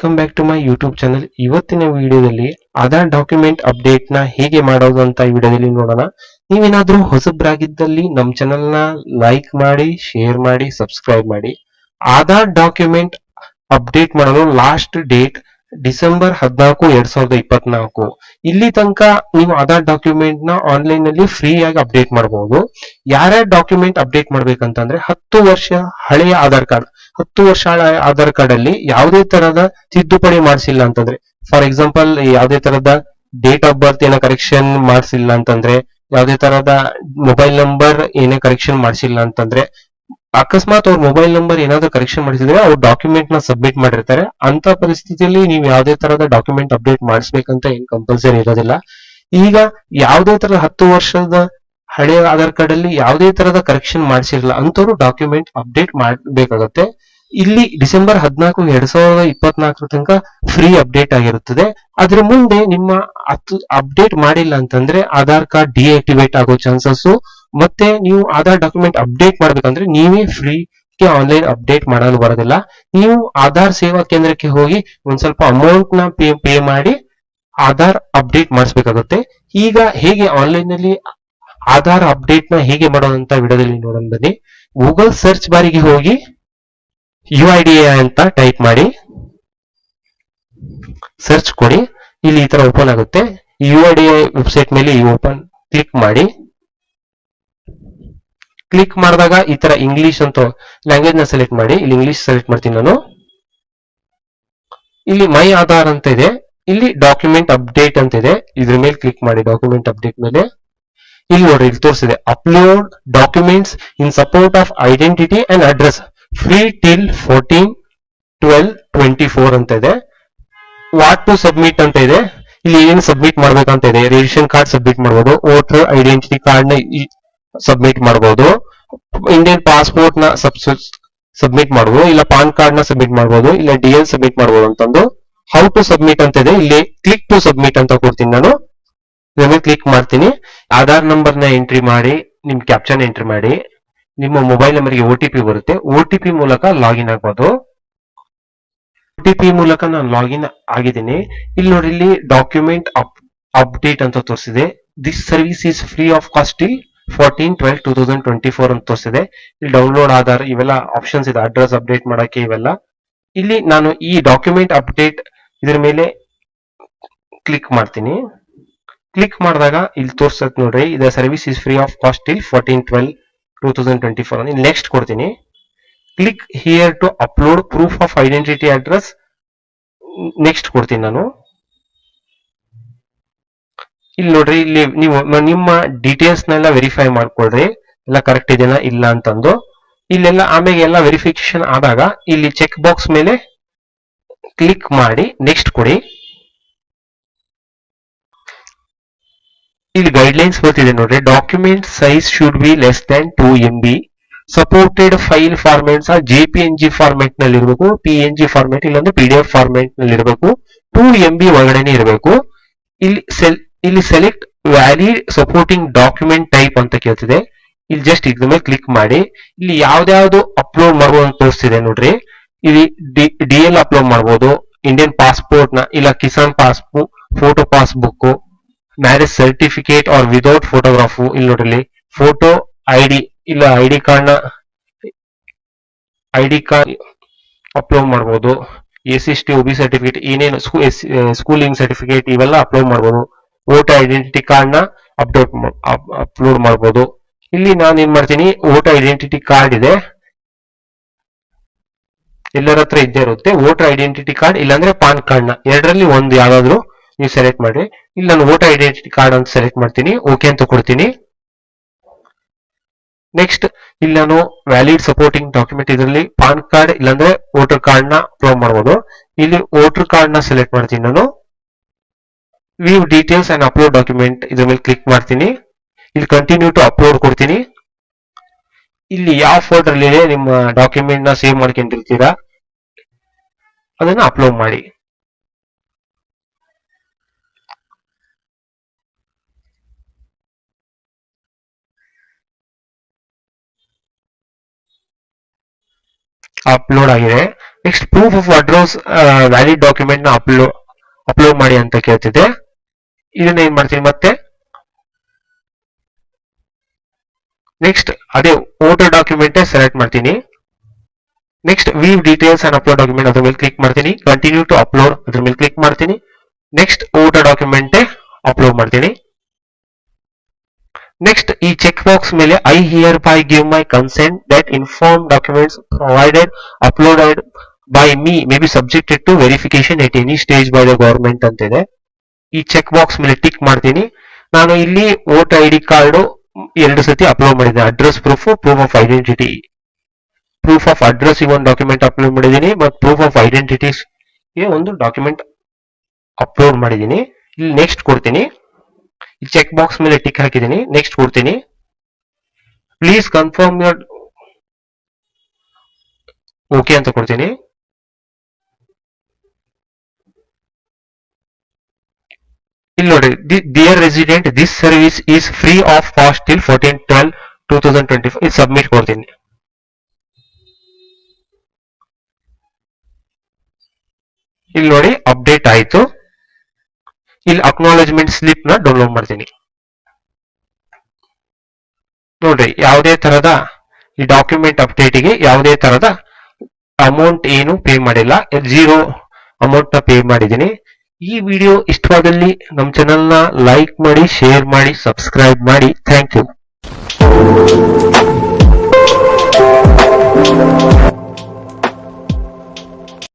Welcome back to my YouTube channel. ಇವತ್ತಿನ ವಿಡಿಯೋದಲ್ಲಿ Aadhaar document update ನ ಹೇಗೆ ಮಾಡೋದು ಅಂತ ಈ ವಿಡಿಯೋದಲ್ಲಿ ನೋಡೋಣ. ನೀವೇನಾದ್ರೂ ಹೊಸಬ್ರಾಗಿದ್ದಲ್ಲಿ ನಮ್ಮ ಚಾನಲ್ ನ ಲೈಕ್ ಮಾಡಿ, ಶೇರ್ ಮಾಡಿ, ಸಬ್ಸ್ಕ್ರೈಬ್ ಮಾಡಿ. ಆಧಾರ್ ಡಾಕ್ಯುಮೆಂಟ್ ಅಪ್ಡೇಟ್ ಮಾಡಲು ಲಾಸ್ಟ್ ಡೇಟ್ ಡಿಸೆಂಬರ್ 14, 2024. ಇಲ್ಲಿ ತನಕ ನೀವು ಆಧಾರ್ ಡಾಕ್ಯುಮೆಂಟ್ ನ ಆನ್ಲೈನ್ ನಲ್ಲಿ ಫ್ರೀ ಆಗಿ ಅಪ್ಡೇಟ್ ಮಾಡಬಹುದು. ಯಾರ್ಯಾರ ಡಾಕ್ಯುಮೆಂಟ್ ಅಪ್ಡೇಟ್ ಮಾಡ್ಬೇಕಂತಂದ್ರೆ 10 ವರ್ಷ ಹಳೆಯ ಆಧಾರ್ ಕಾರ್ಡ್, 10 ವರ್ಷ ಹಳೆಯ ಆಧಾರ್ ಕಾರ್ಡ್ ಅಲ್ಲಿ ಯಾವುದೇ ತರಹದ ತಿದ್ದುಪಡಿ ಮಾಡಿಸಿಲ್ಲ ಅಂತಂದ್ರೆ, ಫಾರ್ ಎಕ್ಸಾಂಪಲ್ ಯಾವುದೇ ತರಹದ ಡೇಟ್ ಆಫ್ ಬರ್ತ್ ಏನೋ ಕರೆಕ್ಷನ್ ಮಾಡಿಸಿಲ್ಲ ಅಂತಂದ್ರೆ, ಯಾವುದೇ ತರಹದ ಮೊಬೈಲ್ ನಂಬರ್ ಏನೇ ಕರೆಕ್ಷನ್ ಮಾಡಿಸಿಲ್ಲ ಅಂತಂದ್ರೆ, ಅಕಸ್ಮಾತ್ ಅವ್ರ ಮೊಬೈಲ್ ನಂಬರ್ ಏನಾದ್ರು ಕರೆಕ್ಷನ್ ಮಾಡಿಸಿದ್ರೆ ಅವ್ರು ಡಾಕ್ಯುಮೆಂಟ್ ನ ಸಬ್ಮಿಟ್ ಮಾಡಿರ್ತಾರೆ. ಅಂತ ಪರಿಸ್ಥಿತಿಯಲ್ಲಿ ನೀವು ಯಾವುದೇ ತರಹದ ಡಾಕ್ಯುಮೆಂಟ್ ಅಪ್ಡೇಟ್ ಮಾಡಿಸ್ಬೇಕಂತ ಏನ್ ಕಂಪಲ್ಸರಿ ಇರೋದಿಲ್ಲ. ಈಗ ಯಾವುದೇ ತರ 10 ವರ್ಷದ ಹಳೆಯ ಆಧಾರ್ ಕಾರ್ಡ್ ಅಲ್ಲಿ ಯಾವುದೇ ತರಹದ ಕರೆಕ್ಷನ್ ಮಾಡಿಸಿರಲ್ಲ ಅಂತವ್ರು ಡಾಕ್ಯುಮೆಂಟ್ ಅಪ್ಡೇಟ್ ಮಾಡಬೇಕಾಗುತ್ತೆ. ಇಲ್ಲಿ ಡಿಸೆಂಬರ್ 14, 2024 ತನಕ ಫ್ರೀ ಅಪ್ಡೇಟ್ ಆಗಿರುತ್ತದೆ. ಅದ್ರ ಮುಂದೆ ನಿಮ್ಮ ಅಪ್ಡೇಟ್ ಮಾಡಿಲ್ಲ ಅಂತಂದ್ರೆ ಆಧಾರ್ ಕಾರ್ಡ್ ಡಿಆಕ್ಟಿವೇಟ್ ಆಗೋ ಚಾನ್ಸಸ್, ಮತ್ತೆ ನೀವು ಆಧಾರ್ ಡಾಕ್ಯುಮೆಂಟ್ ಅಪ್ಡೇಟ್ ಮಾಡ್ಬೇಕಂದ್ರೆ ನೀವೇ ಫ್ರೀ ಆನ್ಲೈನ್ ಅಪ್ಡೇಟ್ ಮಾಡಲು ಬರೋದಿಲ್ಲ. ನೀವು ಆಧಾರ್ ಸೇವಾ ಕೇಂದ್ರಕ್ಕೆ ಹೋಗಿ ಒಂದ್ ಸ್ವಲ್ಪ ಅಮೌಂಟ್ ನ ಪೇ ಮಾಡಿ ಆಧಾರ್ ಅಪ್ಡೇಟ್ ಮಾಡಿಸ್ಬೇಕಾಗುತ್ತೆ. ಈಗ ಹೇಗೆ ಆನ್ಲೈನ್ ನಲ್ಲಿ ಆಧಾರ್ ಅಪ್ಡೇಟ್ ನ ಹೇಗೆ ಮಾಡೋದಂತ ವಿಡಿಯೋದಲ್ಲಿ ನೋಡೋಣ ಬನ್ನಿ. ಗೂಗಲ್ ಸರ್ಚ್ ಬಾರಿಗೆ ಹೋಗಿ UIDAI ಅಂತ ಟೈಪ್ ಮಾಡಿ ಸರ್ಚ್ ಕೊಡಿ. ಇಲ್ಲಿ ಈ ತರ ಓಪನ್ ಆಗುತ್ತೆ. UIDAI ವೆಬ್ಸೈಟ್ ಮೇಲೆ ಓಪನ್ ಕ್ಲಿಕ್ ಮಾಡಿ. ಕ್ಲಿಕ್ ಮಾಡಿದಾಗ ಈ ತರ ಇಂಗ್ಲಿಷ್ ಅಂತ ಲ್ಯಾಂಗ್ವೇಜ್ ನ ಸೆಲೆಕ್ಟ್ ಮಾಡಿ. ಇಲ್ಲಿ ಇಂಗ್ಲಿಷ್ ಸೆಲೆಕ್ಟ್ ಮಾಡ್ತೀನಿ ನಾನು. ಇಲ್ಲಿ ಮೈ ಆಧಾರ್ ಅಂತ ಇದೆ, ಇಲ್ಲಿ ಡಾಕ್ಯುಮೆಂಟ್ ಅಪ್ಡೇಟ್ ಅಂತ ಇದೆ, ಇದ್ರ ಮೇಲೆ ಕ್ಲಿಕ್ ಮಾಡಿ. ಡಾಕ್ಯುಮೆಂಟ್ ಅಪ್ಡೇಟ್ ಮೇಲೆ ಇಲ್ಲಿ ನೋಡ್ರಿ, ಇಲ್ಲಿ ತೋರಿಸಿದೆ upload documents in support of identity and address free till 14/12/24 ಅಂತ ಇದೆ. ವಾಟ್ ಟು ಸಬ್ಮಿಟ್ ಅಂತ ಇದೆ. ಇಲ್ಲಿ ಏನ್ ಸಬ್ಮಿಟ್ ಮಾಡ್ಬೇಕಂತ ಇದೆ. ರೇಷನ್ ಕಾರ್ಡ್ ಸಬ್ಮಿಟ್ ಮಾಡಬಹುದು, ವೋಟರ್ ಐಡೆಂಟಿಟಿ ಕಾರ್ಡ್ ನ ಸಬ್ಮಿಟ್ ಮಾಡಬಹುದು, ಇಂಡಿಯನ್ ಪಾಸ್ಪೋರ್ಟ್ ನ ಸಬ್ಮಿಟ್ ಮಾಡಬಹುದು, ಇಲ್ಲ ಪಾನ್ ಕಾರ್ಡ್ ನ ಸಬ್ಮಿಟ್ ಮಾಡಬಹುದು, ಇಲ್ಲ DL ಸಬ್ಮಿಟ್ ಮಾಡಬಹುದು ಅಂತಂದು. ಹೌ ಟು ಸಬ್ಮಿಟ್ ಅಂತ ಇದೆ. ಇಲ್ಲಿ ಕ್ಲಿಕ್ ಟು ಸಬ್ಮಿಟ್ ಅಂತ ಕೊಡ್ತೀನಿ ನಾನು. ಇದನ್ನ ಕ್ಲಿಕ್ ಮಾಡ್ತೀನಿ. ಆಧಾರ್ ನಂಬರ್ ನ ಎಂಟ್ರಿ ಮಾಡಿ, ನಿಮ್ ಕ್ಯಾಪ್ಚನ್ ಎಂಟ್ರಿ ಮಾಡಿ, ನಿಮ್ಮ ಮೊಬೈಲ್ ನಂಬರ್ಗೆ OTP ಬರುತ್ತೆ. OTP ಮೂಲಕ ಲಾಗಿನ್ ಆಗಬಹುದು. OTP ಮೂಲಕ ನಾನು ಲಾಗಿನ್ ಆಗಿದ್ದೀನಿ. ಇಲ್ಲಿ ನೋಡಿ, ಇಲ್ಲಿ ಡಾಕ್ಯುಮೆಂಟ್ ಅಪ್ಡೇಟ್ ಅಂತ ತೋರಿಸಿದೆ. This service is free of cost till 14/12/2024 ಅಂತ ತೋರಿಸಿದೆ. ಇಲ್ಲಿ ಡೌನ್ಲೋಡ್ ಆಧಾರ್ ಇವೆಲ್ಲ ಆಪ್ಷನ್ಸ್ ಇದೆ, ಅಡ್ರೆಸ್ ಅಪ್ಡೇಟ್ ಮಾಡಕ್ಕೆ ಇವೆಲ್ಲ. ಇಲ್ಲಿ ನಾನು ಈ ಡಾಕ್ಯುಮೆಂಟ್ ಅಪ್ಡೇಟ್ ಇದ್ರ ಮೇಲೆ ಕ್ಲಿಕ್ ಮಾಡ್ತೀನಿ. ಕ್ಲಿಕ್ ಮಾಡಿದಾಗ ಇಲ್ಲಿ ತೋರಿಸತ್ ನೋಡ್ರಿ, the service is free of cost till 14/12/2024 ಅಂತ. ನೆಕ್ಸ್ಟ್ ಕೊಡ್ತೀನಿ. Click here to upload proof of identity address. Next ಕೊಡ್ತೀನಿ ನಾನು. ಇಲ್ಲಿ ನೋಡ್ರಿ, ಇಲ್ಲಿ ನೀವು ನಿಮ್ಮ ಡೀಟೇಲ್ಸ್ ನೆಲ್ಲ ವೆರಿಫೈ ಮಾಡ್ಕೊಳ್ರಿ, ಎಲ್ಲ ಕರೆಕ್ಟ್ ಇದೆನಾ ಇಲ್ಲ ಅಂತಂದು. ಇಲ್ಲೆಲ್ಲ ಆಮೇಲೆ ಎಲ್ಲ ವೆರಿಫಿಕೇಶನ್ ಆದಾಗ ಇಲ್ಲಿ ಚೆಕ್ ಬಾಕ್ಸ್ ಮೇಲೆ ಕ್ಲಿಕ್ ಮಾಡಿ ನೆಕ್ಸ್ಟ್ ಕೊಡಿ. ಇಲ್ಲಿ ಗೈಡ್ಲೈನ್ಸ್ ಬರ್ತಿದೆ ನೋಡ್ರಿ. Document size should be less than 2 MB. Supported file formats JPNG format ನಲ್ಲಿ ಇರಬೇಕು, PNG ಫಾರ್ಮೆಟ್ ಇಲ್ಲಾಂದ್ರೆ PDF ಫಾರ್ಮೆಟ್ ನಲ್ಲಿ ಇರಬೇಕು, 2 MB ಒಳಗಡೆನೆ ಇರಬೇಕು. ಇಲ್ಲಿ select valid supporting document type ಅಂತ ಕೇಳ್ತಿದೆ. ಇಲ್ಲಿ ಜಸ್ಟ್ ಇದ್ರ ಮೇಲೆ ಕ್ಲಿಕ್ ಮಾಡಿ. ಇಲ್ಲಿ ಯಾವ್ದಾವ್ದು ಅಪ್ಲೋಡ್ ಮಾಡಬಹುದು ಅಂತ ತೋರಿಸ್ತಿದೆ ನೋಡ್ರಿ. ಇಲ್ಲಿ DL ಅಪ್ಲೋಡ್ ಮಾಡಬಹುದು, ಇಂಡಿಯನ್ ಪಾಸ್ಪೋರ್ಟ್ ನ, ಇಲ್ಲ Kisan passbook, photo passbook, marriage certificate or without photograph. ಇಲ್ಲಿ ನೋಡ್ರಿ, ಫೋಟೋ ID ಇಲ್ಲ ಐಡಿ ಕಾರ್ಡ್ ಅಪ್ಲೋಡ್ ಮಾಡಬಹುದು. SST OB ಸರ್ಟಿಫಿಕೇಟ್, ಏನೇನು ಸ್ಕೂಲಿಂಗ್ ಸರ್ಟಿಫಿಕೇಟ್ ಇವೆಲ್ಲ ಅಪ್ಲೋಡ್ ಮಾಡಬಹುದು. ವೋಟರ್ ಐಡೆಂಟಿಟಿ ಕಾರ್ಡ್ ನ ಅಪ್ಲೋಡ್ ಮಾಡಬಹುದು. ಇಲ್ಲಿ ನಾನು ಏನ್ ಮಾಡ್ತೀನಿ, ವೋಟರ್ ಐಡೆಂಟಿಟಿ ಕಾರ್ಡ್ ಇದೆ, ಎಲ್ಲರ ಹತ್ರ ಇದ್ದೇ ಇರುತ್ತೆ. ವೋಟರ್ ಐಡೆಂಟಿಟಿ ಕಾರ್ಡ್ ಇಲ್ಲಾಂದ್ರೆ ಪಾನ್ ಕಾರ್ಡ್ ನ ಎರಡರಲ್ಲಿ ಒಂದು ಯಾವ್ದಾದ್ರು ನೀವು ಸೆಲೆಕ್ಟ್ ಮಾಡಿ. ಇಲ್ಲಿ ನಾನು ವೋಟರ್ ಐಡೆಂಟಿಟಿ ಕಾರ್ಡ್ ಅಂತ ಸೆಲೆಕ್ಟ್ ಮಾಡ್ತೀನಿ, ಓಕೆ ಅಂತ ಕೊಡ್ತೀನಿ. ನೆಕ್ಸ್ಟ್ ಇಲ್ಲಿ ನಾನು ವ್ಯಾಲಿಡ್ ಸಪೋರ್ಟಿಂಗ್ ಡಾಕ್ಯುಮೆಂಟ್, ಇದರಲ್ಲಿ ಪಾನ್ ಕಾರ್ಡ್ ಇಲ್ಲಾಂದ್ರೆ ವೋಟರ್ ಕಾರ್ಡ್ ನ ಅಪ್ಲೋಡ್ ಮಾಡಬಹುದು. ಇಲ್ಲಿ ವೋಟರ್ ಕಾರ್ಡ್ ನ ಸೆಲೆಕ್ಟ್ ಮಾಡ್ತೀನಿ ನಾನು. View details and upload document ಇದ್ರ ಮೇಲೆ ಕ್ಲಿಕ್ ಮಾಡ್ತೀನಿ. ಇಲ್ಲಿ ಕಂಟಿನ್ಯೂ ಟು ಅಪ್ಲೋಡ್ ಕೊಡ್ತೀನಿ. ಇಲ್ಲಿ ಯಾವ ಫೋಲ್ಡರ್ ಅಲ್ಲಿ ನಿಮ್ಮ ಡಾಕ್ಯುಮೆಂಟ್ ನ ಸೇವ್ ಮಾಡ್ಕೊಂಡಿರ್ತೀರಾ ಅದನ್ನ ಅಪ್ಲೋಡ್ ಮಾಡಿ. ಅಪ್ಲೋಡ್ ಆಗಿದೆ. Next proof of address valid document ನ ಅಪ್ಲೋಡ್ ಮಾಡಿ ಅಂತ ಕೇಳ್ತಿದೆ. ಇದನ್ನ ಏನ್ ಮಾಡ್ತೀನಿ ಮತ್ತೆ. ನೆಕ್ಸ್ಟ್ ಅದೇ ವೋಟರ್ ಡಾಕ್ಯುಮೆಂಟ್ ಸೆಲೆಕ್ಟ್ ಮಾಡ್ತೀನಿ. Next view details and upload document ಅದ್ರ ಮೇಲೆ ಕ್ಲಿಕ್ ಮಾಡ್ತೀನಿ. ಕಂಟಿನ್ಯೂ ಟು ಅಪ್ಲೋಡ್ ಅದ್ರ ಮೇಲೆ ಕ್ಲಿಕ್ ಮಾಡ್ತೀನಿ. ನೆಕ್ಸ್ಟ್ ವೋಟರ್ ಡಾಕ್ಯುಮೆಂಟ್ ಅಪ್ಲೋಡ್ ಮಾಡ್ತೀನಿ. ನೆಕ್ಸ್ಟ್ ಈ ಚೆಕ್ ಬಾಕ್ಸ್ ಮೇಲೆ I hereby give my consent that inform documents provided uploaded by me may be subjected to verification at any stage by the government ಅಂತಿದೆ. ಈ check box ಮೇಲೆ tick ಮಾಡ್ತೀನಿ. ನಾನು ಇಲ್ಲಿ voter ID card 2 ಸತಿ upload ಮಾಡಿದ್ದೀನಿ. Address proof, proof of identity. Proof of address ಒಂದು document upload ಮಾಡಿದ್ದೀನಿ ಮತ್ತು ಪ್ರೂಫ್ ಆಫ್ ಐಡೆಂಟಿಟೀಸ್ ಒಂದು ಡಾಕ್ಯುಮೆಂಟ್ ಅಪ್ಲೋಡ್ ಮಾಡಿದ್ದೀನಿ. ಇಲ್ಲಿ ನೆಕ್ಸ್ಟ್ ಕೊಡ್ತೀನಿ. ಈ ಚೆಕ್ ಬಾಕ್ಸ್ ಮೇಲೆ ಟಿಕ್ ಹಾಕಿದ್ದೀನಿ. ನೆಕ್ಸ್ಟ್ ಕೊಡ್ತೀನಿ. ಪ್ಲೀಸ್ ಕನ್ಫರ್ಮ್ ಯುವರ್ ಓಕೆ ಅಂತ ಕೊಡ್ತೀನಿ. ಇಲ್ಲಿ ನೋಡಿ, dear resident this service is free of cost till 14/12/2025. ಇದು ಸಬ್ಮಿಟ್ ಕೊಡ್ತೀನಿ. ಇಲ್ಲಿ ನೋಡಿ ಅಪ್ಡೇಟ್ ಆಯ್ತು. ಇಲ್ಲಿ ಅಕ್ನಾಲೆಜ್ಮೆಂಟ್ ಸ್ಲಿಪ್ ನ ಡೌನ್ಲೋಡ್ ಮಾಡ್ತೀನಿ. ನೋಡ್ರಿ, ಯಾವುದೇ ತರದ ಈ ಡಾಕ್ಯುಮೆಂಟ್ ಅಪ್ಡೇಟ್ ಗೆ ಯಾವುದೇ ತರದ ಅಮೌಂಟ್ ಏನು ಪೇ ಮಾಡಿಲ್ಲ. 0 ಅಮೌಂಟ್ ನ ಪೇ ಮಾಡಿದ್ದೀನಿ. ಈ ವಿಡಿಯೋ ಇಷ್ಟವಾದಲ್ಲಿ ನಮ್ಮ ಚಾನೆಲ್ ನ ಲೈಕ್ ಮಾಡಿ, ಶೇರ್ ಮಾಡಿ, ಸಬ್ಸ್ಕ್ರೈಬ್ ಮಾಡಿ. Thank you.